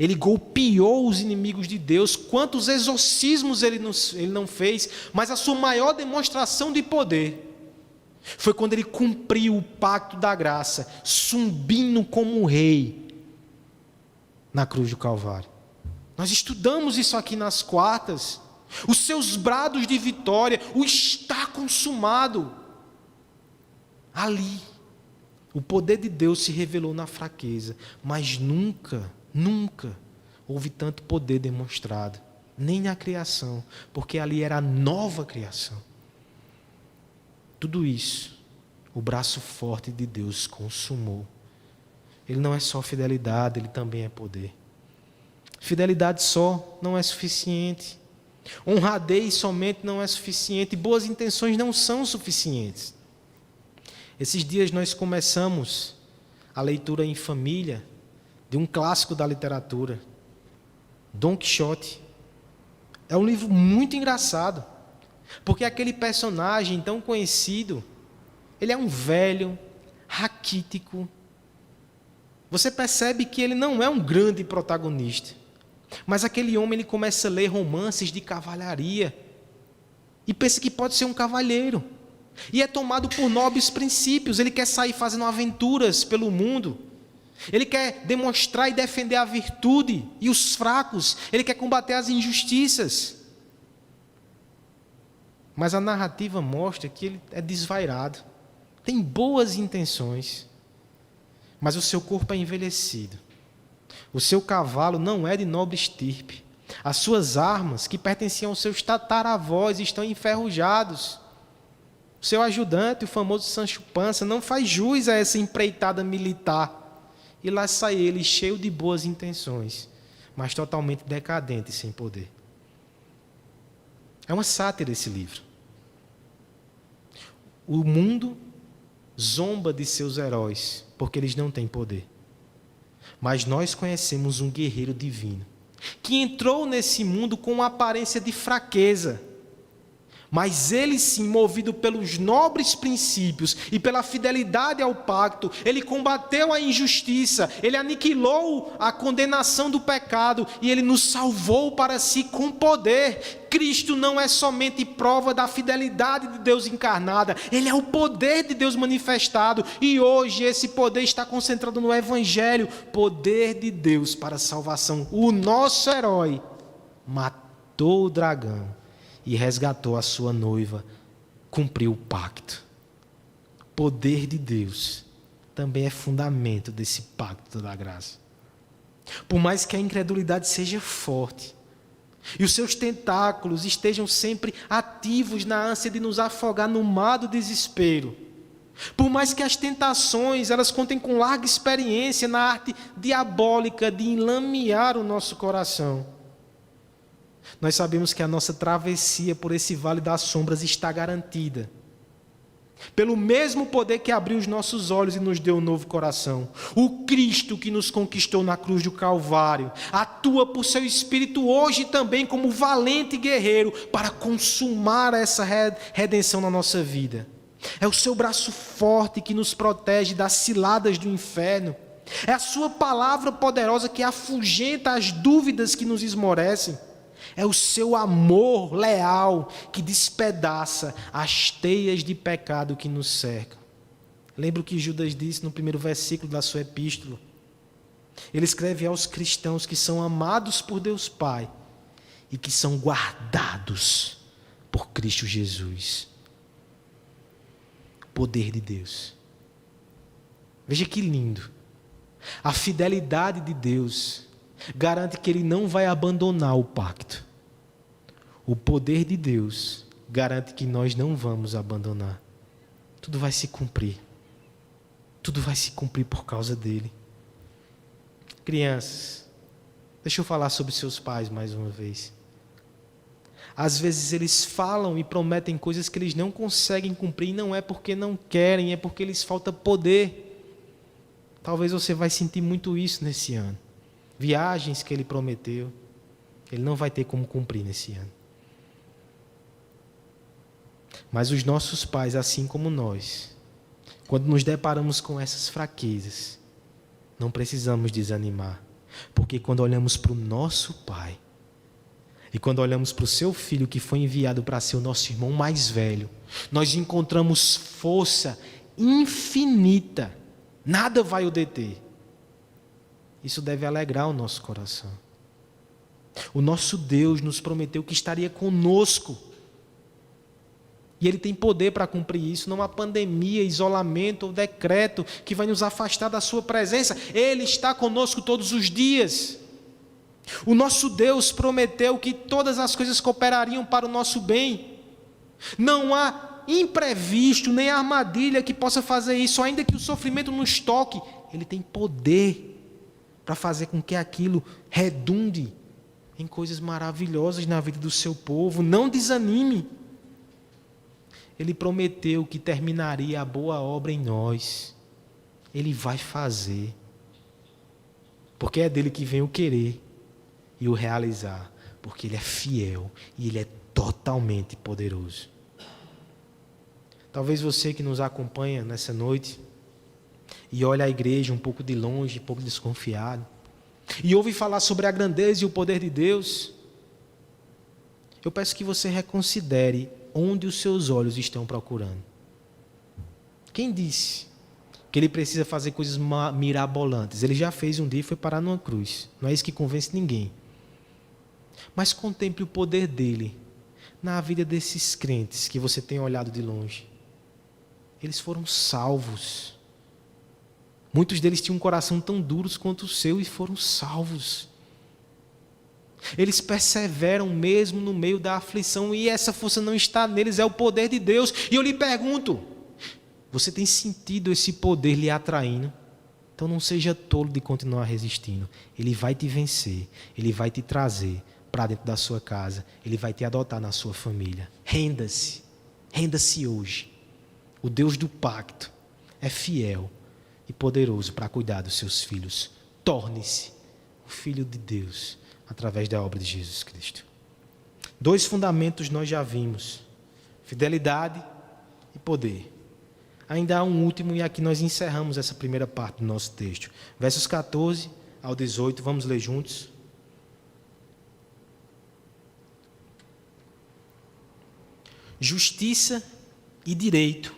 Ele golpeou os inimigos de Deus. Quantos exorcismos ele não fez, mas a sua maior demonstração de poder foi quando ele cumpriu o pacto da graça, subindo como um rei na cruz do Calvário. Nós estudamos isso aqui nas quartas. Os seus brados de vitória, o está consumado. Ali, o poder de Deus se revelou na fraqueza, mas nunca houve tanto poder demonstrado, nem na criação, porque ali era a nova criação. Tudo isso, o braço forte de Deus consumou. Ele não é só fidelidade, ele também é poder. Fidelidade só não é suficiente. Honradez somente não é suficiente. Boas intenções não são suficientes. Esses dias nós começamos a leitura em família de um clássico da literatura, Dom Quixote. É um livro muito engraçado, porque aquele personagem tão conhecido, ele é um velho, raquítico. Você percebe que ele não é um grande protagonista, mas aquele homem ele começa a ler romances de cavalaria e pensa que pode ser um cavalheiro. E é tomado por nobres princípios, ele quer sair fazendo aventuras pelo mundo. Ele quer demonstrar e defender a virtude e os fracos. Ele quer combater as injustiças. Mas a narrativa mostra que ele é desvairado. Tem boas intenções, mas o seu corpo é envelhecido. O seu cavalo não é de nobre estirpe. As suas armas, que pertenciam aos seus tataravós, estão enferrujados. O seu ajudante, o famoso Sancho Pança, não faz jus a essa empreitada militar. E lá sai ele, cheio de boas intenções, mas totalmente decadente e sem poder. É uma sátira esse livro. O mundo zomba de seus heróis, porque eles não têm poder. Mas nós conhecemos um guerreiro divino, que entrou nesse mundo com uma aparência de fraqueza, mas ele sim, movido pelos nobres princípios e pela fidelidade ao pacto, ele combateu a injustiça, ele aniquilou a condenação do pecado e ele nos salvou para si com poder. Cristo não é somente prova da fidelidade de Deus encarnada, ele é o poder de Deus manifestado, e hoje esse poder está concentrado no Evangelho, poder de Deus para a salvação. O nosso herói matou o dragão e resgatou a sua noiva, cumpriu o pacto. O poder de Deus também é fundamento desse pacto da graça. Por mais que a incredulidade seja forte e os seus tentáculos estejam sempre ativos na ânsia de nos afogar no mar do desespero, por mais que as tentações elas contem com larga experiência na arte diabólica de enlamear o nosso coração, nós sabemos que a nossa travessia por esse vale das sombras está garantida. Pelo mesmo poder que abriu os nossos olhos e nos deu um novo coração. O Cristo que nos conquistou na cruz do Calvário atua por seu Espírito hoje também como valente guerreiro para consumar essa redenção na nossa vida. É o seu braço forte que nos protege das ciladas do inferno. É a sua palavra poderosa que afugenta as dúvidas que nos esmorecem. É o seu amor leal que despedaça as teias de pecado que nos cercam. Lembra o que Judas disse no primeiro versículo da sua epístola? Ele escreve aos cristãos que são amados por Deus Pai e que são guardados por Cristo Jesus. O poder de Deus. Veja que lindo. A fidelidade de Deus garante que Ele não vai abandonar o pacto. O poder de Deus garante que nós não vamos abandonar. Tudo vai se cumprir. Tudo vai se cumprir por causa dEle. Crianças, deixa eu falar sobre seus pais mais uma vez. Às vezes eles falam e prometem coisas que eles não conseguem cumprir, e não é porque não querem, é porque lhes falta poder. Talvez você vai sentir muito isso nesse ano. Viagens que ele prometeu, ele não vai ter como cumprir nesse ano. Mas os nossos pais, assim como nós, quando nos deparamos com essas fraquezas, não precisamos desanimar, porque quando olhamos para o nosso Pai, e quando olhamos para o seu Filho que foi enviado para ser o nosso irmão mais velho, nós encontramos força infinita, nada vai o deter. Isso deve alegrar o nosso coração. O nosso Deus nos prometeu que estaria conosco. E Ele tem poder para cumprir isso. Não há pandemia, isolamento ou decreto que vai nos afastar da sua presença. Ele está conosco todos os dias. O nosso Deus prometeu que todas as coisas cooperariam para o nosso bem. Não há imprevisto nem armadilha que possa fazer isso. Ainda que o sofrimento nos toque, Ele tem poder para fazer com que aquilo redunde em coisas maravilhosas na vida do seu povo. Não desanime. Ele prometeu que terminaria a boa obra em nós. Ele vai fazer. Porque é dele que vem o querer e o realizar. Porque Ele é fiel e Ele é totalmente poderoso. Talvez você que nos acompanha nessa noite e olha a igreja um pouco de longe, um pouco desconfiado, e ouve falar sobre a grandeza e o poder de Deus, eu peço que você reconsidere onde os seus olhos estão procurando. Quem disse que ele precisa fazer coisas mirabolantes. Ele já fez um dia e foi parar numa cruz. Não é isso que convence ninguém. Mas contemple o poder dele na vida desses crentes que você tem olhado de longe. Eles foram salvos. Muitos deles tinham um coração tão duro quanto o seu e foram salvos. Eles perseveram mesmo no meio da aflição e essa força não está neles, é o poder de Deus. E eu lhe pergunto, você tem sentido esse poder lhe atraindo? Então não seja tolo de continuar resistindo. Ele vai te vencer, ele vai te trazer para dentro da sua casa, ele vai te adotar na sua família. Renda-se, renda-se hoje. O Deus do pacto é fiel e poderoso para cuidar dos seus filhos. Torne-se o Filho de Deus através da obra de Jesus Cristo. 2 fundamentos nós já vimos: fidelidade e poder. Ainda há um último e aqui nós encerramos essa primeira parte do nosso texto. Versos 14 ao 18, vamos ler juntos. Justiça e direito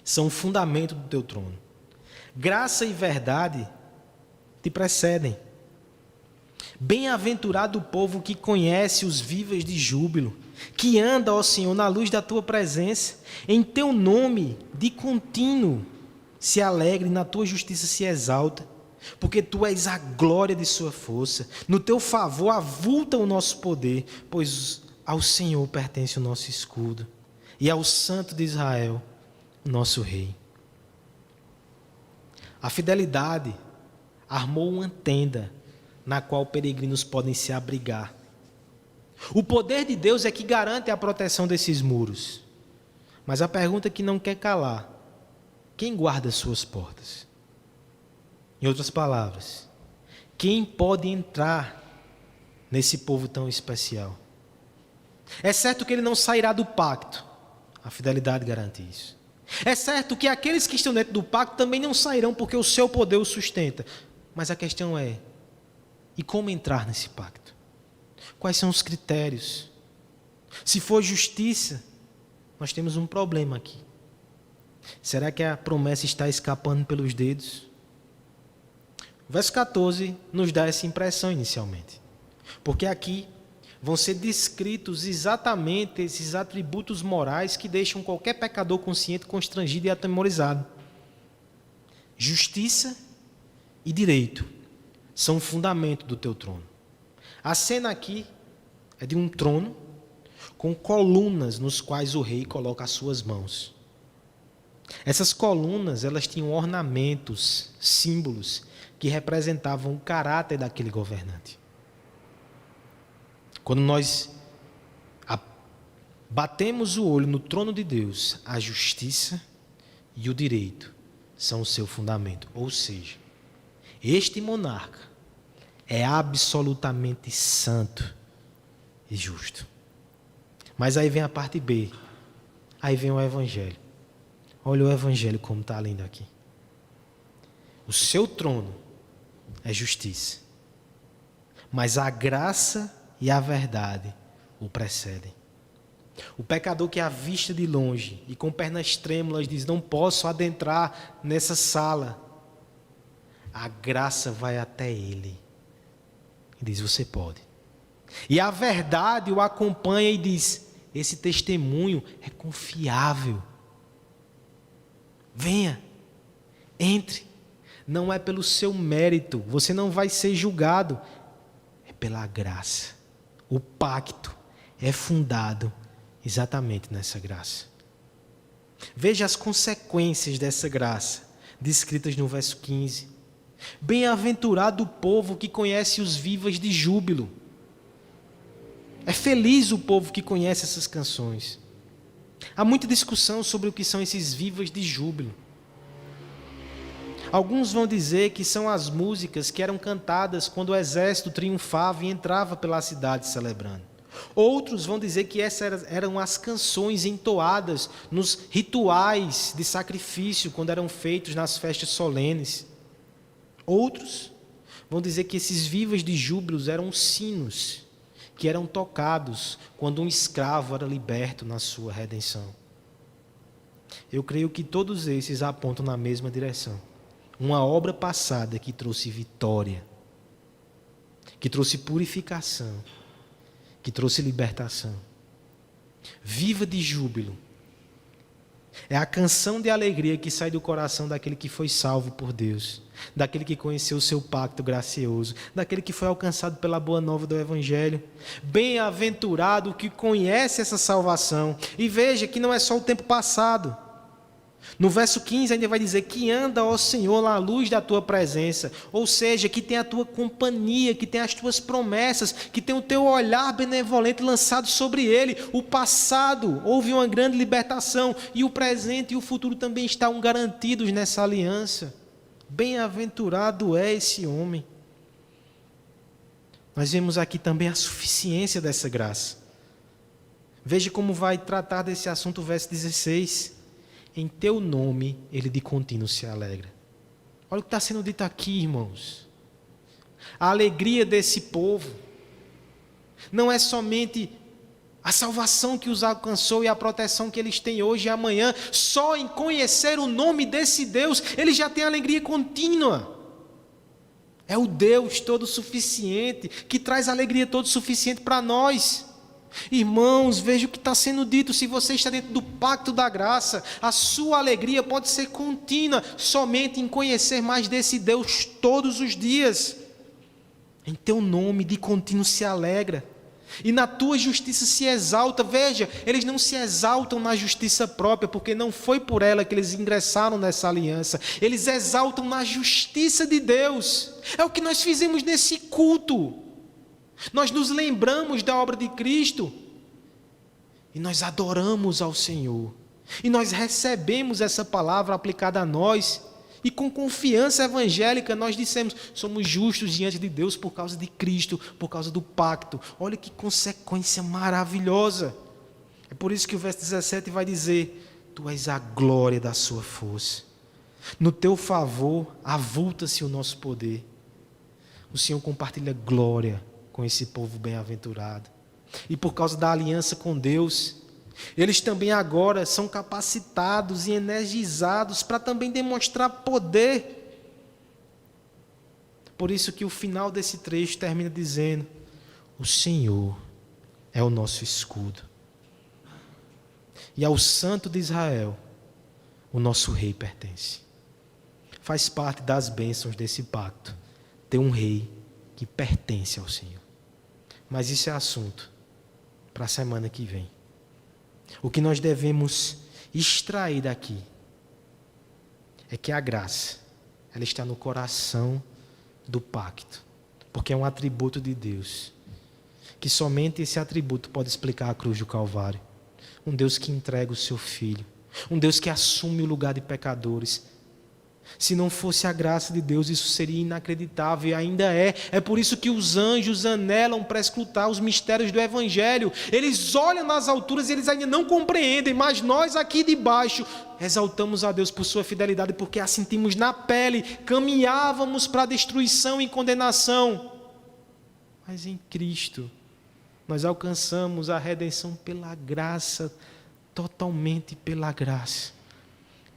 são o fundamento do teu trono. Graça e verdade te precedem. Bem-aventurado o povo que conhece os vivas de júbilo, que anda, ó Senhor, na luz da tua presença. Em teu nome, de contínuo, se alegre, na tua justiça se exalta, porque tu és a glória de sua força. No teu favor avulta o nosso poder, pois ao Senhor pertence o nosso escudo, e ao Santo de Israel, o nosso Rei. A fidelidade armou uma tenda na qual peregrinos podem se abrigar. O poder de Deus é que garante a proteção desses muros. Mas a pergunta que não quer calar: quem guarda as suas portas? Em outras palavras, quem pode entrar nesse povo tão especial? É certo que ele não sairá do pacto. A fidelidade garante isso. É certo que aqueles que estão dentro do pacto também não sairão, porque o seu poder os sustenta. Mas a questão é: e como entrar nesse pacto? Quais são os critérios? Se for justiça, nós temos um problema aqui. Será que a promessa está escapando pelos dedos? O verso 14 nos dá essa impressão inicialmente. Porque aqui vão ser descritos exatamente esses atributos morais que deixam qualquer pecador consciente constrangido e atemorizado. Justiça e direito são o fundamento do teu trono. A cena aqui é de um trono com colunas nos quais o rei coloca as suas mãos. Essas colunas, elas tinham ornamentos, símbolos que representavam o caráter daquele governante. Quando nós batemos o olho no trono de Deus, a justiça e o direito são o seu fundamento. Ou seja, este monarca é absolutamente santo e justo. Mas aí vem a parte B. Aí vem o Evangelho. Olha o Evangelho como está lindo aqui. O seu trono é justiça. Mas a graça e a verdade o precedem. O pecador que avista de longe e com pernas trêmulas diz: não posso adentrar nessa sala. A graça vai até ele e diz: você pode. E a verdade o acompanha e diz: esse testemunho é confiável. Venha, entre. Não é pelo seu mérito, você não vai ser julgado. É pela graça. O pacto é fundado exatamente nessa graça. Veja as consequências dessa graça, descritas no verso 15. Bem-aventurado o povo que conhece os vivas de júbilo. É feliz o povo que conhece essas canções. Há muita discussão sobre o que são esses vivas de júbilo. Alguns vão dizer que são as músicas que eram cantadas quando o exército triunfava e entrava pela cidade celebrando. Outros vão dizer que essas eram as canções entoadas nos rituais de sacrifício quando eram feitos nas festas solenes. Outros vão dizer que esses vivas de júbilos eram sinos que eram tocados quando um escravo era liberto na sua redenção. Eu creio que todos esses apontam na mesma direção. Uma obra passada que trouxe vitória, que trouxe purificação, que trouxe libertação. Viva de júbilo. É a canção de alegria que sai do coração daquele que foi salvo por Deus, daquele que conheceu o seu pacto gracioso, daquele que foi alcançado pela boa nova do Evangelho. Bem-aventurado o que conhece essa salvação. E veja que não é só o tempo passado. No verso 15 ainda vai dizer que anda, ó Senhor, na luz da tua presença, ou seja, que tem a tua companhia, que tem as tuas promessas, que tem o teu olhar benevolente lançado sobre ele. O passado houve uma grande libertação e o presente e o futuro também estão garantidos nessa aliança. Bem-aventurado é esse homem. Nós vemos aqui também a suficiência dessa graça. Veja como vai tratar desse assunto o verso 16. Em teu nome ele de contínuo se alegra. Olha o que está sendo dito aqui, irmãos. A alegria desse povo não é somente a salvação que os alcançou e a proteção que eles têm hoje e amanhã. Só em conhecer o nome desse Deus, eles já têm alegria contínua. É o Deus todo suficiente, que traz alegria todo suficiente para nós. Irmãos, veja o que está sendo dito. Se você está dentro do pacto da graça, a sua alegria pode ser contínua somente em conhecer mais desse Deus todos os dias. Em teu nome de contínuo se alegra, e na tua justiça se exalta. Veja, eles não se exaltam na justiça própria, porque não foi por ela que eles ingressaram nessa aliança. Eles exaltam na justiça de Deus. É o que nós fizemos nesse culto. Nós nos lembramos da obra de Cristo e nós adoramos ao Senhor. E nós recebemos essa palavra aplicada a nós e com confiança evangélica nós dissemos: somos justos diante de Deus por causa de Cristo, por causa do pacto. Olha que consequência maravilhosa. É por isso que o verso 17 vai dizer: tu és a glória da sua força. No teu favor avulta-se o nosso poder. O Senhor compartilha glória com esse povo bem-aventurado. E por causa da aliança com Deus, eles também agora são capacitados e energizados para também demonstrar poder. Por isso que o final desse trecho termina dizendo: o Senhor é o nosso escudo. E ao Santo de Israel, o nosso rei pertence. Faz parte das bênçãos desse pacto ter um rei que pertence ao Senhor. Mas isso é assunto para a semana que vem. O que nós devemos extrair daqui é que a graça, ela está no coração do pacto, porque é um atributo de Deus, que somente esse atributo pode explicar a cruz do Calvário. Um Deus que entrega o seu Filho, um Deus que assume o lugar de pecadores. Se não fosse a graça de Deus, isso seria inacreditável, e ainda é. É por isso que os anjos anelam para escutar os mistérios do Evangelho. Eles olham nas alturas e eles ainda não compreendem, mas nós aqui de baixo exaltamos a Deus por sua fidelidade, porque a sentimos na pele. Caminhávamos para a destruição e condenação, mas em Cristo nós alcançamos a redenção pela graça, totalmente pela graça.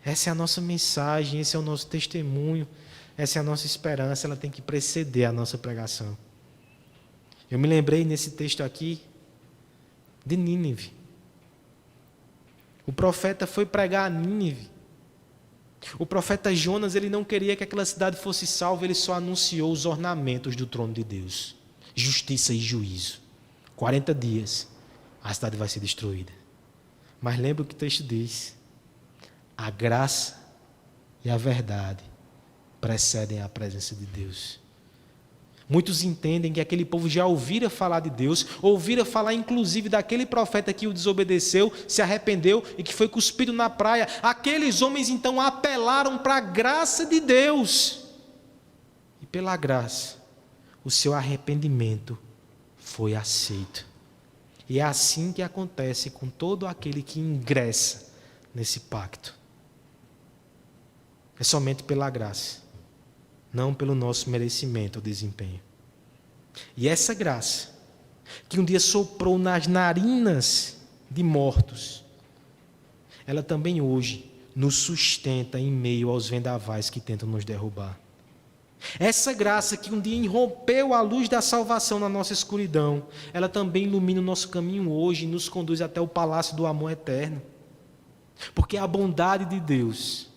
Essa é a nossa mensagem, esse é o nosso testemunho, essa é a nossa esperança, ela tem que preceder a nossa pregação. Eu me lembrei nesse texto aqui de Nínive. O profeta foi pregar a Nínive. O profeta Jonas, ele não queria que aquela cidade fosse salva, ele só anunciou os ornamentos do trono de Deus. Justiça e juízo. 40 dias, a cidade vai ser destruída. Mas lembra o que o texto diz? A graça e a verdade precedem a presença de Deus. Muitos entendem que aquele povo já ouvira falar de Deus, ouvira falar inclusive daquele profeta que o desobedeceu, se arrependeu e que foi cuspido na praia. Aqueles homens então apelaram para a graça de Deus. E pela graça, o seu arrependimento foi aceito. E é assim que acontece com todo aquele que ingressa nesse pacto. É somente pela graça, não pelo nosso merecimento ou desempenho. E essa graça, que um dia soprou nas narinas de mortos, ela também hoje nos sustenta em meio aos vendavais que tentam nos derrubar. Essa graça que um dia irrompeu a luz da salvação na nossa escuridão, ela também ilumina o nosso caminho hoje e nos conduz até o palácio do amor eterno. Porque a bondade de Deus,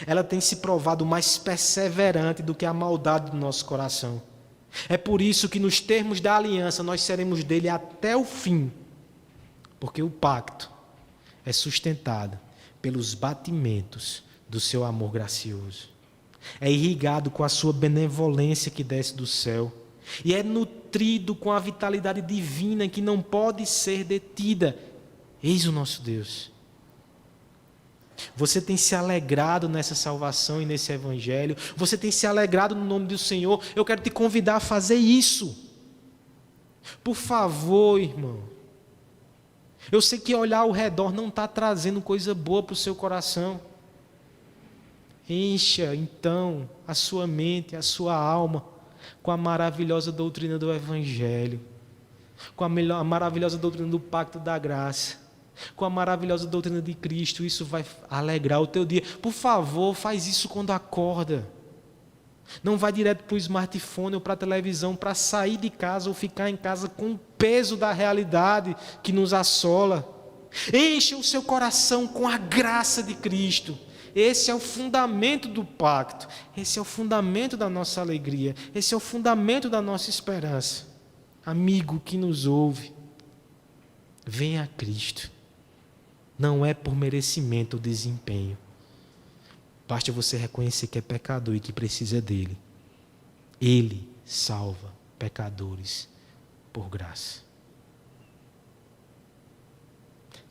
ela tem se provado mais perseverante do que a maldade do nosso coração. É por isso que nos termos da aliança nós seremos dele até o fim. Porque o pacto é sustentado pelos batimentos do seu amor gracioso. É irrigado com a sua benevolência que desce do céu. E é nutrido com a vitalidade divina que não pode ser detida. Eis o nosso Deus. Você tem se alegrado nessa salvação e nesse evangelho. Você tem se alegrado no nome do Senhor. Eu quero te convidar a fazer isso. Por favor, irmão. Eu sei que olhar ao redor não está trazendo coisa boa para o seu coração. Encha, então, a sua mente, a sua alma, com a maravilhosa doutrina do Evangelho, com a maravilhosa doutrina do Pacto da Graça, com a maravilhosa doutrina de Cristo. Isso vai alegrar o teu dia. Por favor, faz isso quando acorda. Não vá direto para o smartphone ou para a televisão para sair de casa ou ficar em casa com o peso da realidade que nos assola. Encha o seu coração com a graça de Cristo. Esse é o fundamento do pacto. Esse é o fundamento da nossa alegria. Esse é o fundamento da nossa esperança. Amigo que nos ouve, venha a Cristo. Não é por merecimento ou desempenho. Basta você reconhecer que é pecador e que precisa dele. Ele salva pecadores por graça.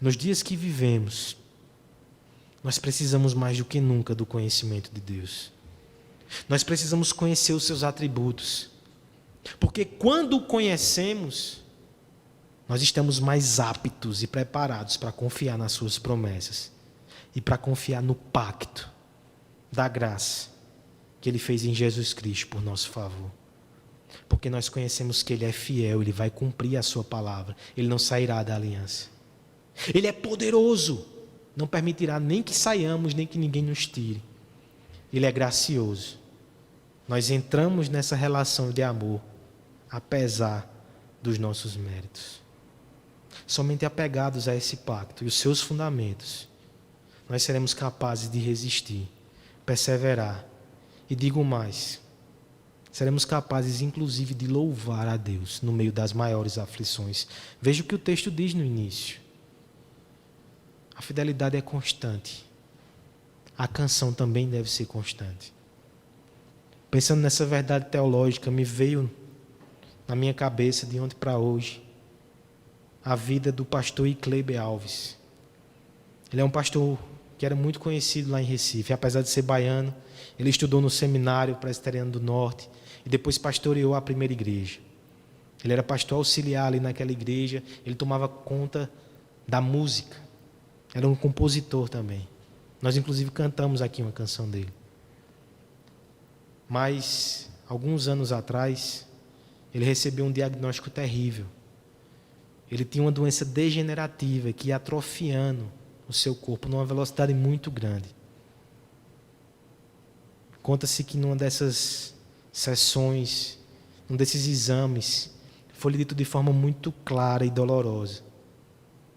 Nos dias que vivemos, nós precisamos mais do que nunca do conhecimento de Deus. Nós precisamos conhecer os seus atributos. Porque quando o conhecemos, nós estamos mais aptos e preparados para confiar nas suas promessas e para confiar no pacto da graça que Ele fez em Jesus Cristo por nosso favor. Porque nós conhecemos que Ele é fiel, Ele vai cumprir a sua palavra, Ele não sairá da aliança. Ele é poderoso, não permitirá nem que saiamos, nem que ninguém nos tire. Ele é gracioso. Nós entramos nessa relação de amor, apesar dos nossos méritos. Somente apegados a esse pacto e os seus fundamentos, nós seremos capazes de resistir, perseverar. E digo mais, seremos capazes inclusive de louvar a Deus no meio das maiores aflições. Veja o que o texto diz no início. A fidelidade é constante. A canção também deve ser constante. Pensando nessa verdade teológica, me veio na minha cabeça de ontem para hoje a vida do pastor Icleber Alves. Ele é um pastor que era muito conhecido lá em Recife. Apesar de ser baiano, ele estudou no seminário presbiteriano do Norte e depois pastoreou a primeira igreja. Ele era pastor auxiliar ali naquela igreja, ele tomava conta da música. Era um compositor também. Nós, inclusive, cantamos aqui uma canção dele. Mas, alguns anos atrás, ele recebeu um diagnóstico terrível. Ele tinha uma doença degenerativa que ia atrofiando o seu corpo numa velocidade muito grande. Conta-se que numa dessas sessões, num desses exames, foi dito de forma muito clara e dolorosa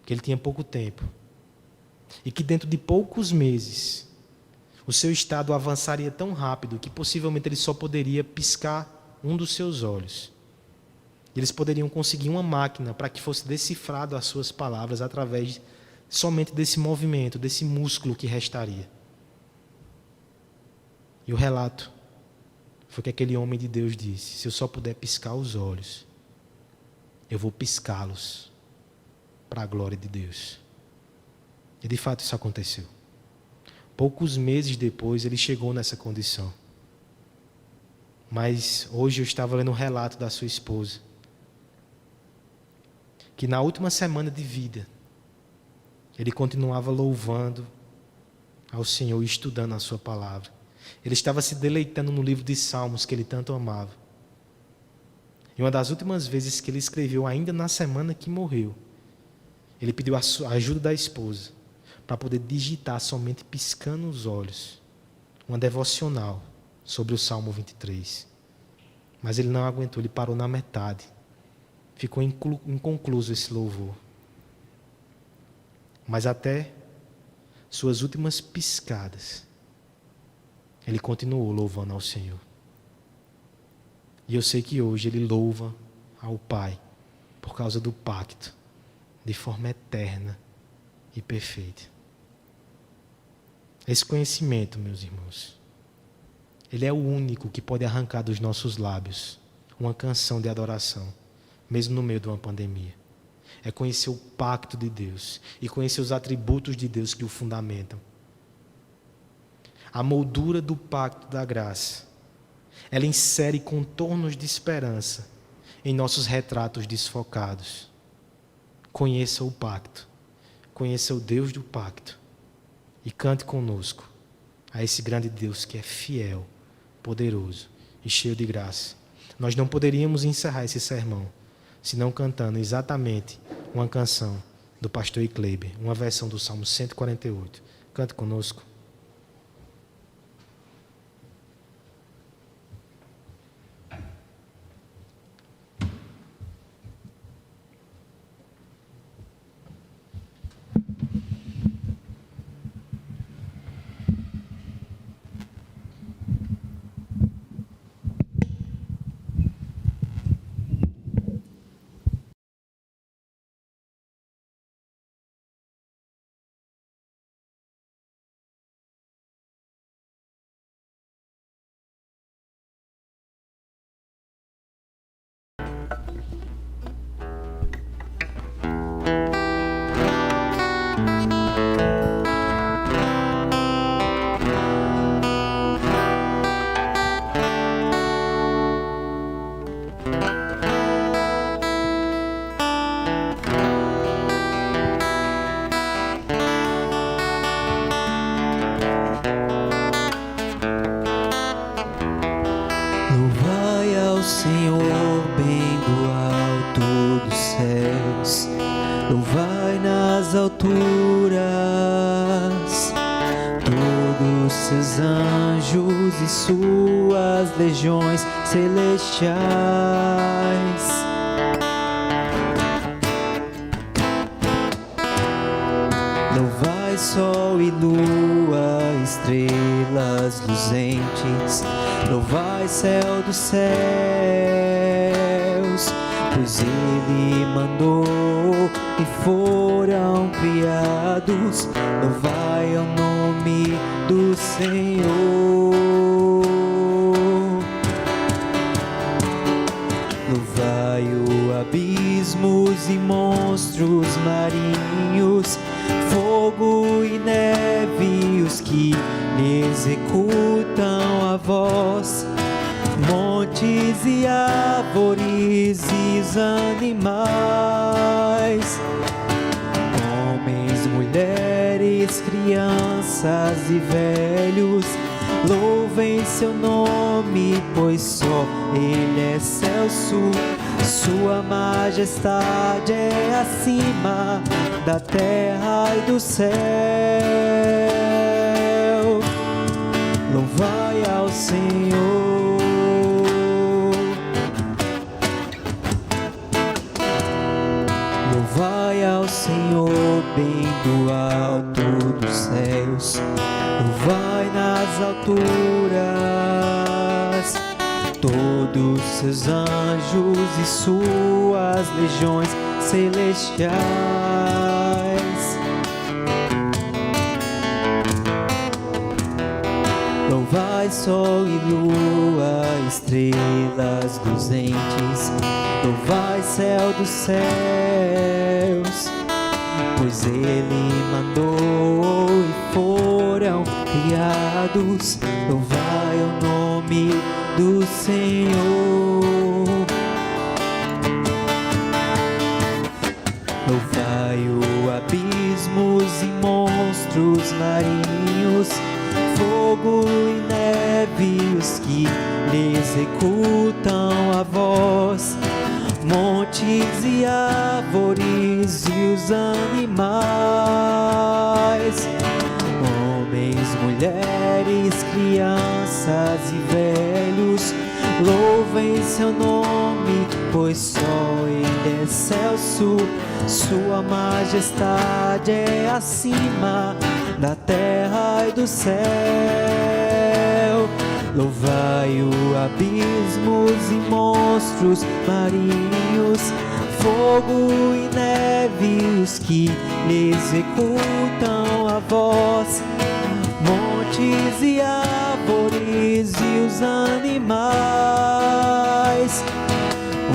que ele tinha pouco tempo. E que dentro de poucos meses, o seu estado avançaria tão rápido que possivelmente ele só poderia piscar um dos seus olhos. Eles poderiam conseguir uma máquina para que fosse decifrado as suas palavras através somente desse movimento, desse músculo que restaria. E o relato foi que aquele homem de Deus disse: se eu só puder piscar os olhos, eu vou piscá-los para a glória de Deus. E de fato isso aconteceu. Poucos meses depois ele chegou nessa condição. Mas hoje eu estava lendo um relato da sua esposa, que na última semana de vida, ele continuava louvando ao Senhor e estudando a sua palavra. Ele estava se deleitando no livro de Salmos que ele tanto amava. E uma das últimas vezes que ele escreveu, ainda na semana que morreu, ele pediu a ajuda da esposa para poder digitar, somente piscando os olhos, uma devocional sobre o Salmo 23. Mas ele não aguentou, ele parou na metade. Ficou inconcluso esse louvor. Mas até suas últimas piscadas, ele continuou louvando ao Senhor. E eu sei que hoje ele louva ao Pai por causa do pacto, de forma eterna e perfeita. Esse conhecimento, meus irmãos, ele é o único que pode arrancar dos nossos lábios uma canção de adoração, mesmo no meio de uma pandemia. É conhecer o pacto de Deus e conhecer os atributos de Deus que o fundamentam. A moldura do pacto da graça, ela insere contornos de esperança em nossos retratos desfocados. Conheça o pacto, conheça o Deus do pacto e cante conosco a esse grande Deus que é fiel, poderoso e cheio de graça. Nós não poderíamos encerrar esse sermão se não cantando exatamente uma canção do pastor Kleber, uma versão do Salmo 148. Cante conosco. Senhor, bem do alto dos céus, louvai nas alturas todos seus anjos e suas legiões celestiais. Louvai sol e lua, estrelas luzentes, louvai céu dos céus, pois Ele mandou e foram criados. Louvai ao nome do Senhor. Louvai-o, abismos e monstros marinhos, fogo e neve, os que lhe executam a voz, montes e árvores e os animais, homens, mulheres, crianças e velhos, louvem seu nome, pois só Ele é excelso. Sua majestade é acima da terra e do céu. Louvai ao Senhor. Louvai ao Senhor, bem do alto dos céus. Louvai nas alturas todos seus anjos e suas legiões celestiais. Louvai sol e lua, estrelas luzentes, louvai céu dos céus, pois Ele mandou e foram criados. Louvai o nome do Senhor. Louvai-o, abismos e monstros marinhos, fogo e neve, os que lhe executam a voz, montes montes e árvores e os animais, homens, mulheres, crianças e velhos, louvem seu nome, pois só Ele é excelso. Sua majestade é acima da terra e do céu. Louvai-o, abismos e monstros marinhos, fogo e neve, os que lhe executam a voz, montes e árvores e os animais,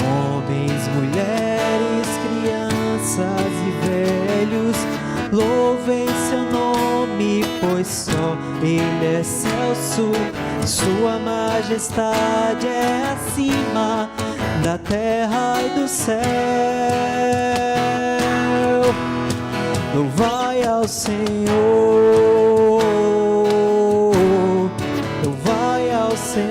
homens, mulheres, crianças e velhos, louvem seu nome, pois só Ele é excelso. Sua majestade é acima da terra e do céu. Louvai ao Senhor, louvai ao Senhor,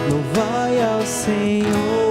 louvai ao Senhor.